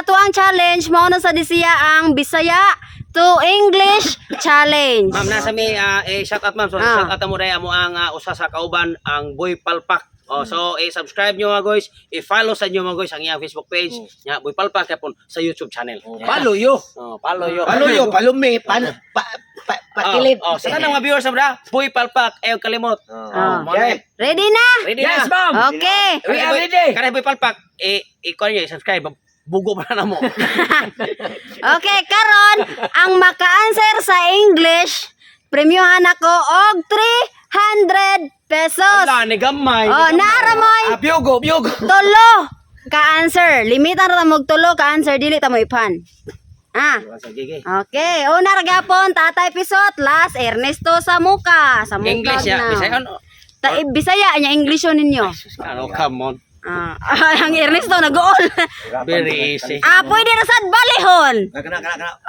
ato ang challenge mao na sa disiya ang Bisaya to English challenge. Ma'am, nasa may shout out ma'am. So shout out mo dai amo ang usa sa kauban ang Boy Palpak. Oh, so subscribe nyo mga guys, i-follow sa inyo mga guys ang iyang Facebook page, nya Boy Palpak kapon sa YouTube channel. Follow yo. Oh, follow yo. Follow yo, follow me. Pakilid. Oh, sa kanang mga viewers na Boy Palpak, ayaw kalimot. Okay. Ready na? Ready Yes, na? ma'am. Okay. We are ready. Kanay Boy Palpak, i-call nyo, subscribe. Bugo pa na mo. Okay, karon ang maka-answer sa English, premyohan ako og 300 pesos. Wala, ni gamay. Oh, naaramoy Biyogo. tulo ka-answer. Limitan ra mo og tulo ka-answer, dili ta mo ipan. Sige. Okay, una ra gyapon Tatay Pisot, last Ernesto Samuka. Samuka English ya, Bisaya ano? Bisaya nya English yun ninyo. Ano, come on. Ang Ernesto nag-all. Very easy. Pwede na sad balihon.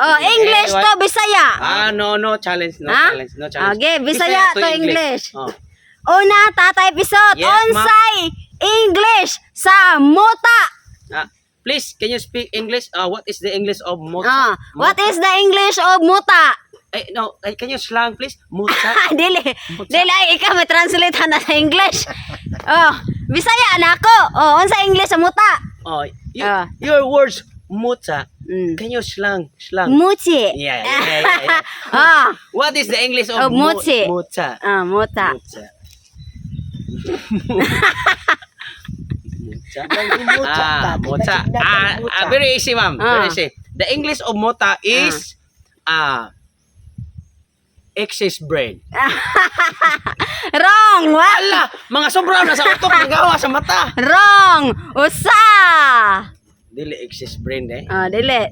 Oh, English to Bisaya. No, challenge, no Ha? challenge, no challenge. Okay, Bisaya to English. Oh. Una, Tatay Pisot, Yes, ma'am. unsay English sa muta. Please, can you speak English? What is the English of muta? What is the English of muta? No, can you slang please? Muta. Dili, ay ikaw may translate na sa English. Oh, Bisaya na ako. Oh, unsa English sa muta? Oh, your words muta. Can you slang? Muchi. Yeah. What is the English of muti? muta? Muta. Muta. Very easy, ma'am. Very easy. The English of muta is excess brain. Wrong. What? Ala, mga sobra na sa utok ng gawa sa mata. Wrong. Usa. Dili excess brain eh. Dili.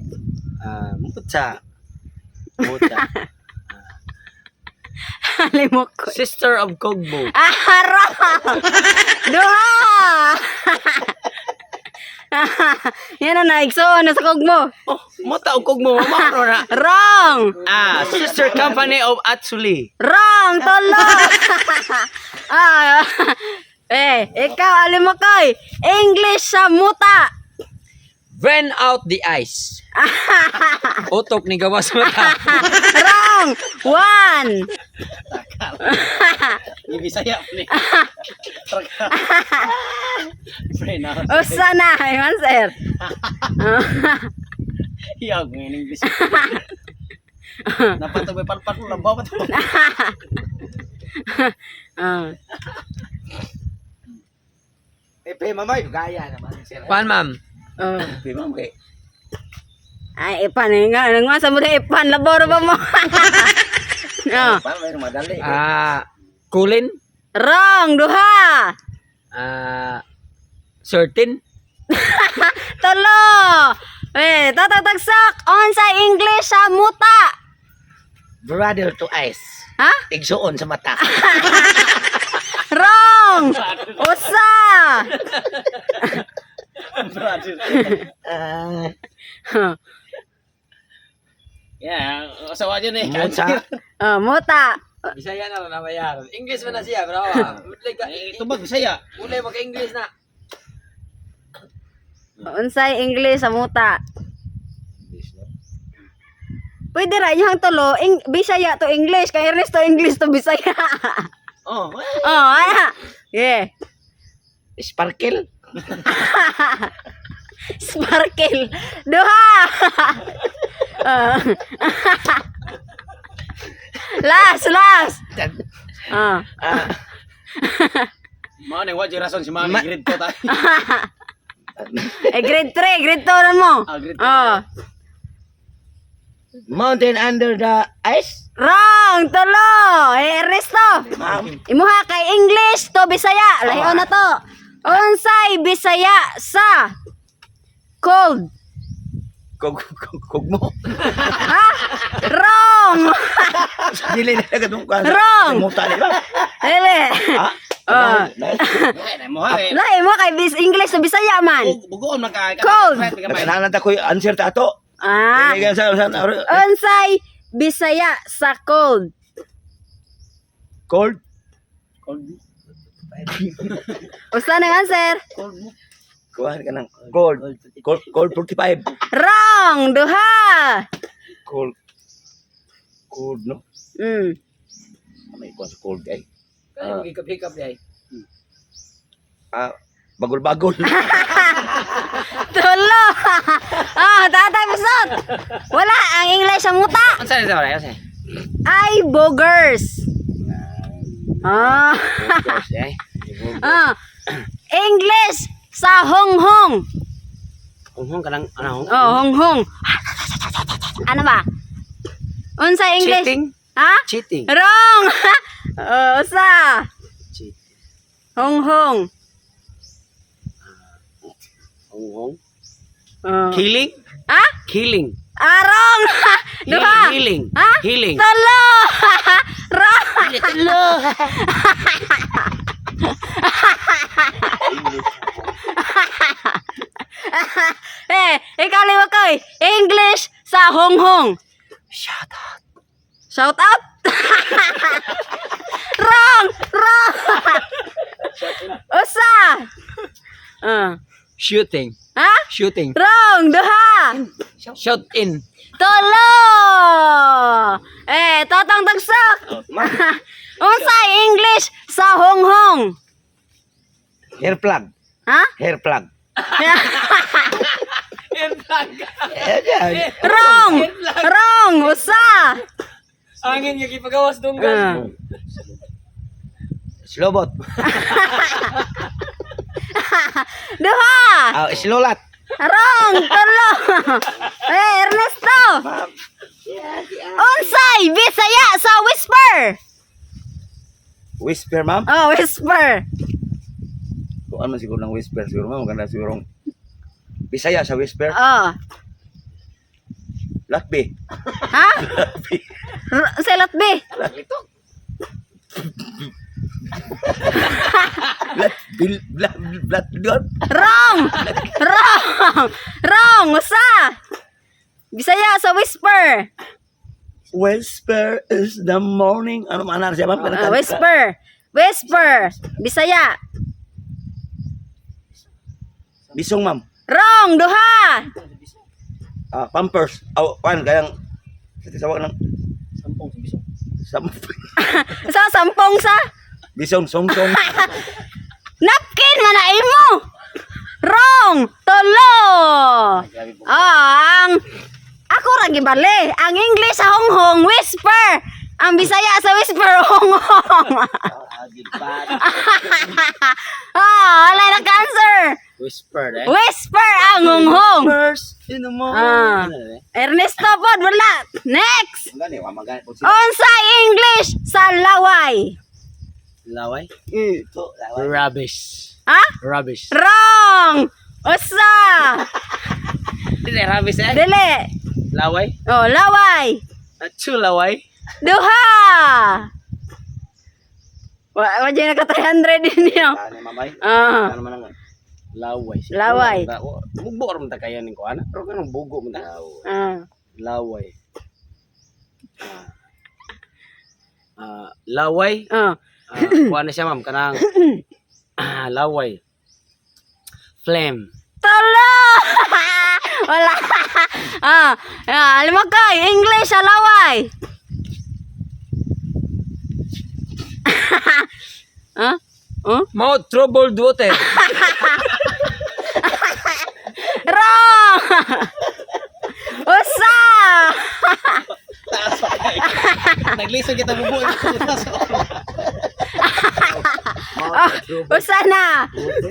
Muta. Halimok ko. Sister of Kogbo. Wrong. Duha. Yan na naigsoon na sa kogmo. Oh, muta og Kogbo mamaro na. Wrong. Sister company of Atsuli. Wrong. Tolo. Ikaw alimokoy. English sa muta. When out the ice. Utok ni gawa sa mata. Wrong. One. Bisaya ni. Usa na. Answer. Iyag ng English. Napatubay palpak mo lang ba to? Mamay, gaya naman. Pan, ma'am. Ma'am kay. Ay, ipan nga sa mo na ipan labor ba mo? Kulin. Wrong. Duha. Certain. Tolo. Tatagtagsak. Onsa English sa muta. Brother to ice. Ha? Igsuon sa mata. Wrong. Usa. Asawa dyan eh. Muta. Bisaya na lang nabayar. English man na siya, bro. Ito ba Bisaya? Ulay mag-English na. Unsay English sa muta. Pwede ra yung tulo, Bisaya to English, kay Ernest to English to Bisaya. Ana. Yeah. Sparkle. Sparkle. Duha. Last. Mao ni waji rason si Mami grade 2 tayo. Grade 3, grade 2 ron mo. Grade 3. Mountain under the ice. Wrong, tulo. Ernesto. Imuha kay English to Bisaya. Lahiw na to. Unsay Bisaya sa cold. Kogmo. Ha? Wrong. Dili na kadung kan. Wrong. Muta di ba? Dili. Lahi mo kay English to Bisaya man. Bugoon man ka. Cold. Kailangan ta ko answer ta ato. Unsay Bisaya sa cold. Cold. Usa na answer. Kuhan ka ng gold. Gold 45. Wrong. Duha. Gold. Gold, no? May kuhan sa gold, ay. Kaya hikap-hikap di ay. Bagol-bagol. Tulo. Tatay bisot. Wala ang English sa muta. Ano sa'yo sa Ay boogers. English sa honghong. Honghong ka lang, ano? Honghong. Ano ba? Unsa English? Cheating? Ha? Cheating. Wrong. Usa. Cheating. Honghong. Honghong. Oh. Killing? Ha? Killing. Wrong. Duha. Healing. Ha? Healing. Tulo. Wrong. Tulo. Ikaw liwa koy. English sa honghong. Shut up. Shout out. Wrong. Usa. Shooting. Ha? Shooting. Wrong. Duha. Shoot in. Tulo. Totong tagsak. Unsa English sa honghong? Hair plug. Ha? Hair plug. Wrong. Usa. Angin yung ipagawas dunggan. Slobot. Duha. Slolat. Wrong. Tulo. Ernesto. Unsay Bisaya sa whisper? Whisper, ma'am. Whisper. Kung ano siguro ng whisper, siguro ma'am. Maganda siguro Bisaya sa whisper. Latbi. Ha? Selot B. Wrong. Usa. Bisaya sa whisper. Whisper is the morning. Ano mana siya, ma'am? Whisper. Bisaya. Bisong, ma'am. Wrong. Duha. Pampers. Pan, kayang sawag ng Sa sampong sa bisong, song. napkin manay mo. Wrong. Tulo. Ang ako ra gibali. Ang English sa honghong whisper. Ang Bisaya sa whisper honghong. Wala na cancer. Whisper, eh? Whisper ang honghong. First in the morning. Ernesto pod wala. Next. Magani po sila. Unsa English sa laway? Laway? Ito, laway. Rubbish. Ha? Rubbish. Wrong. Usa. Dili, rubbish, eh? Dili. Laway? Laway. Laway? Duha. Wajay na ka 300 din niyo. Ano, mamay? Ano man ang Laway. Laway. Bugbo rin ta kaya ning ko, ana? Pero kanang bugo man ta. Laway. Laway. Kuha na siya, ma'am. Kanang laway. Flame. Talo. Wala. Alam mo ko, English sa laway. Mouth troubled water. Wrong. Usa. Naglisod kita bubuo. Usa na.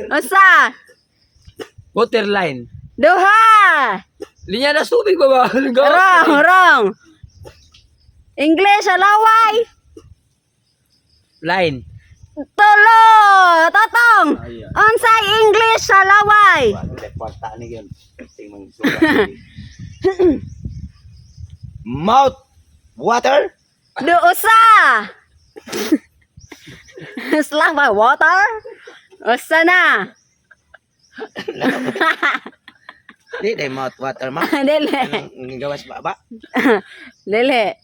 Usa. Water line. Duha. Linya na tubig ba ba? Wrong. English sa laway. Line. Tulo. Totong. Unsay English sa laway? kwarta ni yun. Mouth water. Usa. Slack by water. Usa na. Di, mouth water, ma'am. Dili. Ang gawas ba? Dili.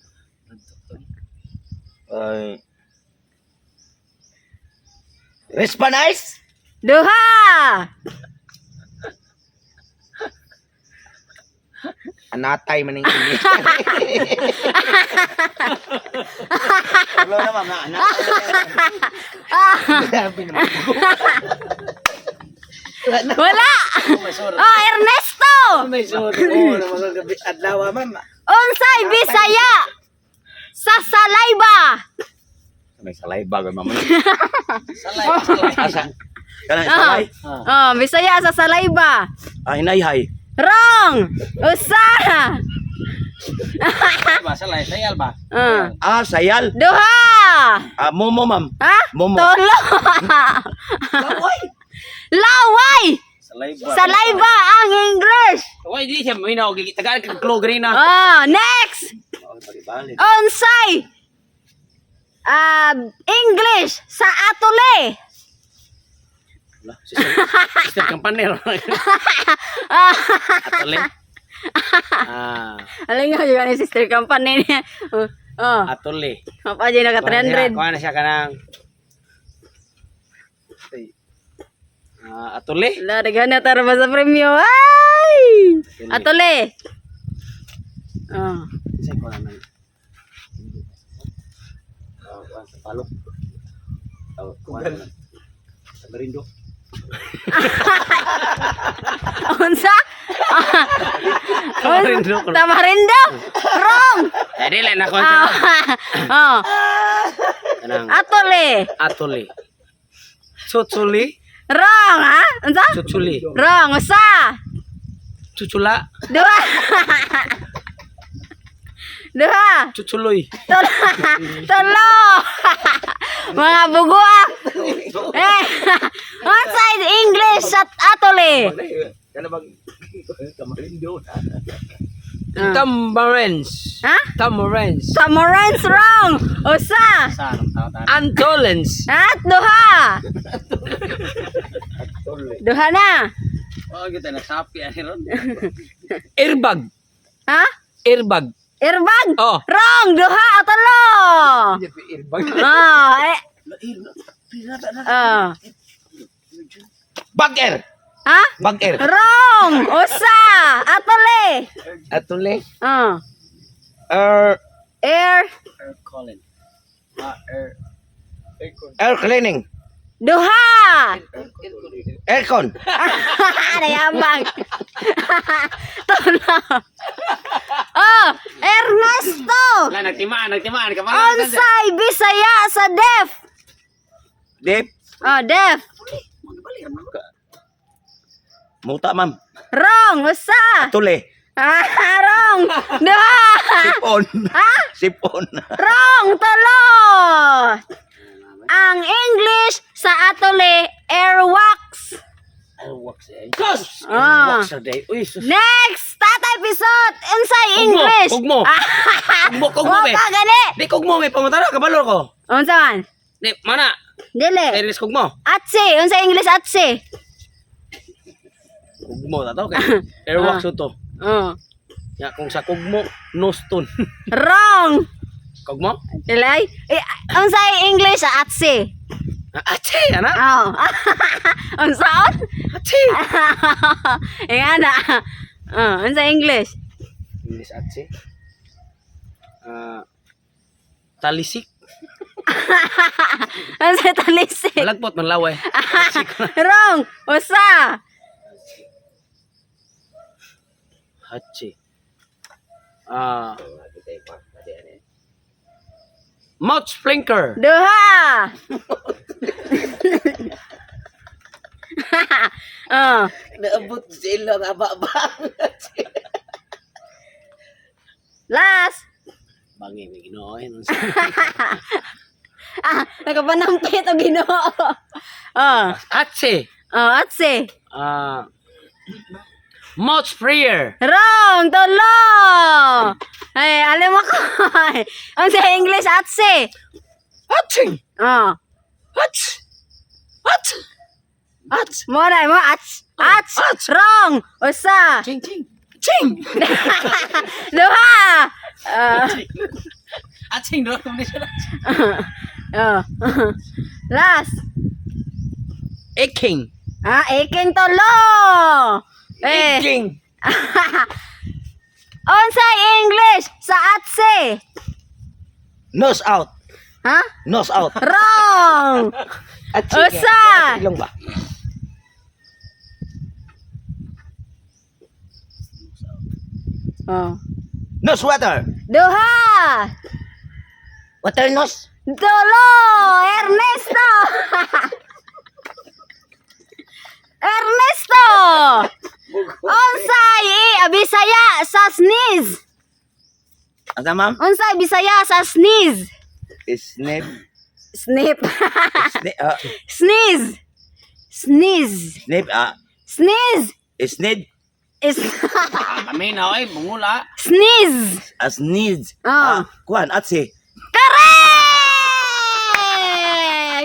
Respanize? Duha. Anatay man ng English. Wala na ma'am, anatay. Grabe naman. Wala. Oh, Ernesto. May sod. Oo, naman gabi adlaw ma'am. Unsay Bisaya sa salayba? May salay bago ma'am. Salay. Asa? Kanang salay? Oh, Bisaya sa salayba. Ay, inayhay. Wrong. Usa. Salay, sayal ba? Sayal. Duha. Momo ma'am. Ha? Momo. Tolo. Laway. Salay ba? Salayba ang English. Why di siya minaw tagaan kag klogre na. Next. Unsay English sa atole. Sister Campanero. Atole. Aling nga yung ni Sister Company niya. Atole. Apa aja naka 300. Kuha na siya kanang atole. Wala, naghanap tara ba sa premyo? Ay! Atole. Say ko na nang. Kuha sa palo. Kuha na. Sa berindo. Unsa? Tamarindo. Tamarindo. Wrong. Dili na ko siya. Kanang Atole. atole. Chuchuli. Wrong, ha? Unsa? Chuchuli. Wrong, usa. Chuchula. Dua. Dua. Chuchuloy. Tolo. Mga buguak. Unsay English sa atole? Kana bang kamarindo na. Tamarins. Ha? Tamarins. Tamarins wrong. Usa. Sa anong tawag? Antolens. At duha. Duha na. Oh, kita nagsapi ani ron. Irbag. Ha? Irbag. Irbag. Oh. Wrong. Duha. Tolo. Irbag. Bagger. Ha? Bagger. Wrong. Usa. Atole. Atule. Air. Air Colin. Air cleaning. Duha. Aircon. Nayabang. Tolo. Ernesto. Wala nagtimaan ka pa. Unsay Bisaya sa deaf? Dip. Deaf. Muta ma'am. Wrong. Usa. Atule. Wrong. Duha. Sipon. Ha? Sipon. Wrong. Tolo. Ang English sa atole, airwax. Airwax eh. Ah. Airwax sa day. Uy, sus. Next. Tatay Pisot. Unsay English? Kugmo. Kugmo Wa be. ka gani. Di kugmo may pamutara kabalo ko. Unsa man? Di mana? Dili. Iris kugmo. Atse. Unsay English atse? Kugmo ta to kay. Airwax to. Ya kung sa kugmo noston. Wrong. Kugmo? Dili. Unsay English sa atse? Ache ana. Unsaon? Ache. Ana. Unsay English? English ache. Talisik. Unsay talisik? Malagpot man laway. Wrong. Usa. Hachi. Mouth splinker. Duha. Naabot sila nga ba. Last. Bangi may ginooy nun. Nakapanampit o Ginoo. Atse. Atse. Mouth sprayer. Wrong. Tolo. Ay, alam mo ko. Ang sa English, atse. Atse. Atse. Atse. Atse. Mora mo, ats. Ats. Wrong. Usa. Ching ching. Ching. Duha. Atsing do ko ni sila. Last. Iking. Iking tolo. Iking. sa atse. Nose out. Ha? Nose out. Wrong. Usa. Ilong ba? Oh. Nose water. Duha. Water nose. Tulo. Ernesto. Ernesto. Unsay Bisaya sa sneeze? Asa ma'am? Unsay Bisaya sa sneeze? Snip. Snip. Snip. Sneeze. Sneeze. Snip. Sneeze. Snip. Is Kami na oy, bungula. sneeze. As needs. Ah. Kuan atse. Correct!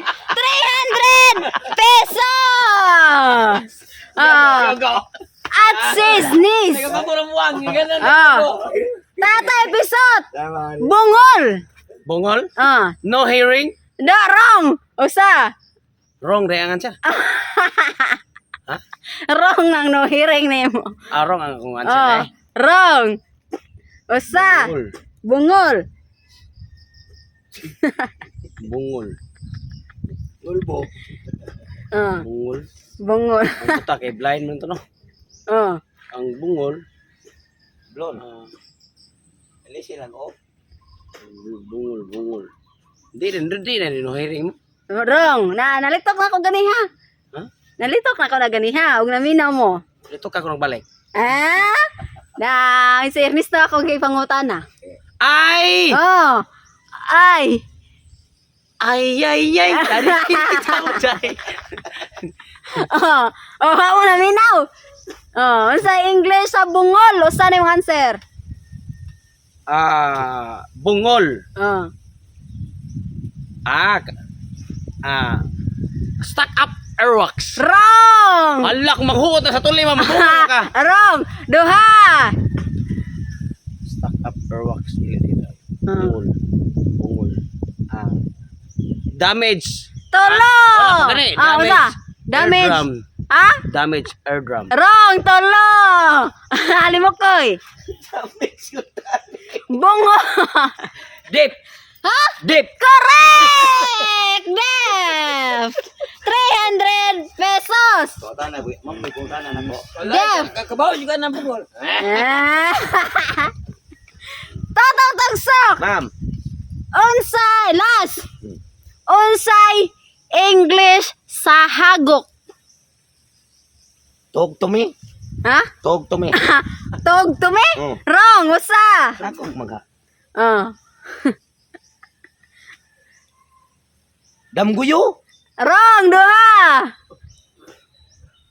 300 pesos! Ah, at si sneeze. Nagpapuramuang, ganun. Ah. Tatay Pisot. Bungol. Bungol? Ah. No hearing? Da, wrong. Usa. Wrong dayangan siya. Wrong ang no hearing nimo. Wrong ang kung answer Oh, eh. wrong. Usa. Bungol. Bungol. Bungol. Ulbo. Ah, Bungol. bungol. Ang tutak eh, blind man to no. Oh. Ang bungol. Blon. ah, Ali silang off. bungol. Di na no hearing mo. Wrong. Nalitok na ako ganiha. Ha? Nalitok na ako na ganiha. Huwag naminaw mo. Ito ka kung balik. Ah? Si Ernesto ako kay pangutana. Ay! Oh. Ay. Ay! Tadi kita mo dyan. Oh. Oh, ako naminaw. Oh, sa English sa bungol. O saan yung answer? Bungol. Oh. Stuck up airwax. Wrong. Alak, maghuot na sa tuloy, mamabunga ka. Wrong. Duha. Stuck up airwax. Bungol. Damage. Tolo. wala pa gani. Wala. Damage. Eardrum. Ah? Damage eardrum. Wrong. Tolo. Halimokoy. Bungo. Deep. Ha? Deep. Correct! Def! 300 pesos! Kuan na, ma'am, may kuan na nako. Def! Kakabaw juga na bungol. Ah. Totong tagsok! Ma'am. Unsay! Last! Unsay English sa hagok? Talk to me. Ha? Talk to me. Tog to me? Oh. Wrong! Usa! Ako maga. Oh. Damguyo. Wrong! Duha!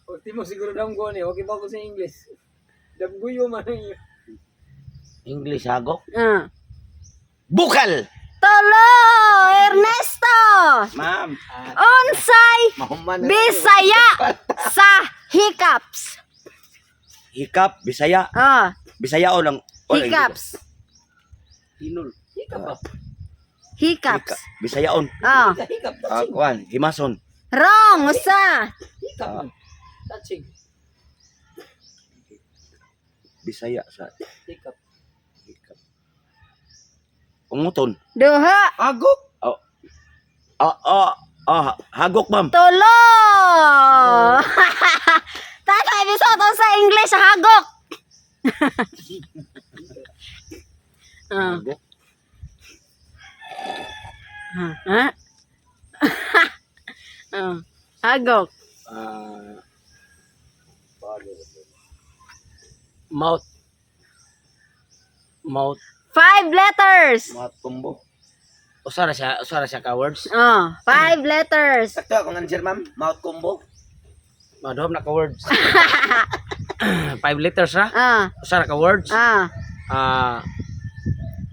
Pagti mo siguro daw ko ni, okay ba ko sa English? Damguyo man yun. English hagok. Ah. Bukal. Tolo! Ernesto! Ma'am. Unsay Mahuman na. Bisaya sa hiccups? Hikap, Bisaya. Ah, Bisaya o lang. hiccups. Inul. Hiccups. Bisayaon. Ah, Hikap, Kuan, himason. wrong, usa. hikap. Touching. Bisaya sa Hikap. hikap. Umuton. Duha. Agok. Hagok, ma'am. Tulo. Tatay episode sa English hagok. Ah. Hagok. Ha? Hagok. Mouth. 5 letters. Mat kumbo. Usara siya ka words. 5 letters. Sakto akong answer, ma'am. Mouth combo. Madhom na ka words. 5 letters ra. Usara ka words.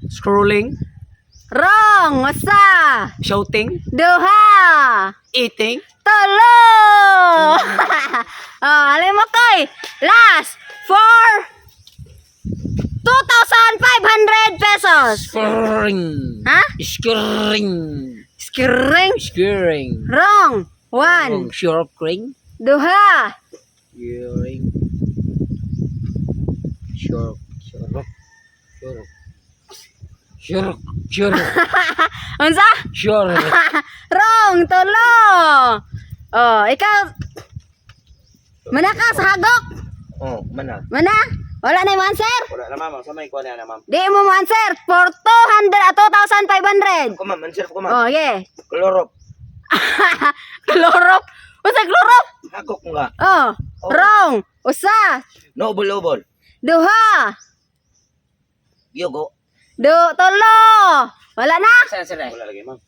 Scrolling, Wrong, usa. shouting, Duha. eating. Tulo. Alam mo koy. Last for 2,500 pesos. Skirring. Ha? Skirring. Skirring. Skirring. Wrong. 1. Shortring. Duha. Skirring. Short. Sure. Unsa? Sure. Wrong, tulo. Oh, ikaw. Mana ka sa hagok? Oh, mana? Mana? Wala na yung answer? Wala na ma'am, sa may kuha na ma'am. Di mo answer. For 2,500. Ko ma'am, answer ko ma'am. Oh, yeah. Klorop. Klorop. Usa klorop? Hagok nga. Oh, wrong. Usa. Nobol-obol. Duha. Yogo. Tulo. Wala na? Wala lagi ma'am.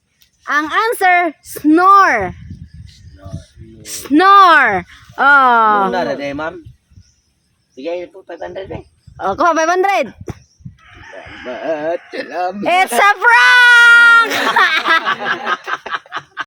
Ang answer, snore. Snore. Oh. Muna na day, ma'am. Bigay po 500 eh. Oh, kuha 500. Salamat. It's a prank!